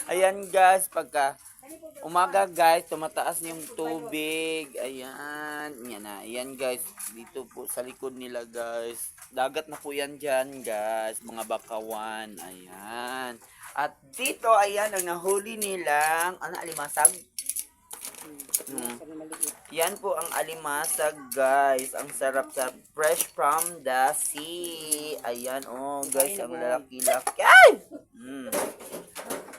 Ayan guys, pagka umaga guys, tumataas yung tubig. Ayan, yan na. Ayan guys, dito po sa likod nila guys. Dagat na po yan dyan guys, mga bakawan. Ayan. At dito, ayan, ang nahuli nilang, ano, alimasag? Yan po ang alimasag guys. Ang sarap sa fresh from the sea. Ayan, oh guys, ang lalaki-laki. Ay!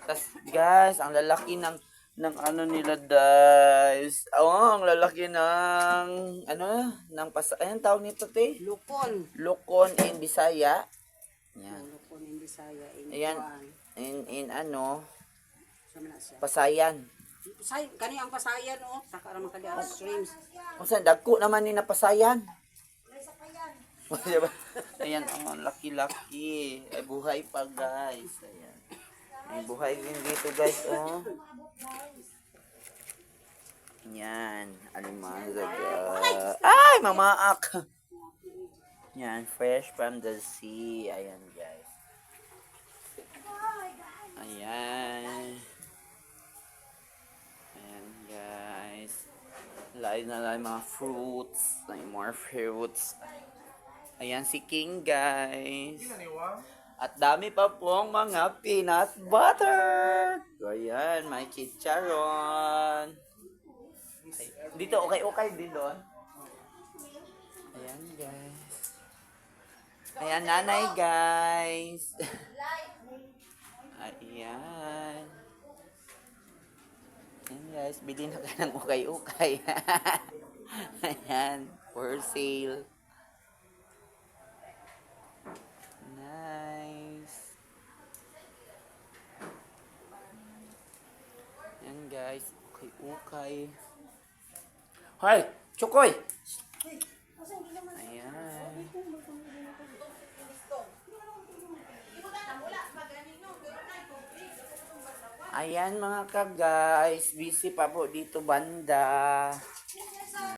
Tas guys, ang lalaki ng ano nila guys. Oh, ang lalaki ng ano, ayun tawag nito te? Lukon. Lukon in Bisaya. Yan. Lukon in Bisaya. Ayan, in ano, Sama na siya. Pasayan. Kani ang pasayan o. Saka naman kadi ang streams. Kung saan, dagko naman ni na Pasayan. Ayan, ang laki-laki. Ay, buhay pa guys. Ayan. May buhay din dito guys, oh. Yan, alimanza guys. Ay, mamaak. Yan, fresh from the sea. Ayan guys. Ayan. Ayan guys. Lain na lang mga fruits. May more fruits. Ayan si King guys. At dami pa pong mga peanut butter. Ayan, may chicharon. Ay, dito, okay din doon. Ayan guys. Ayan, nanay guys. Ayan. Ayan guys, bilhin na ka ng ukay-ukay. Ayan, for sale. Nice. Ayan guys, ukay-ukay. Hoy, Chukoy! Ayan. Ayan mga ka guys, busy pa po dito banda.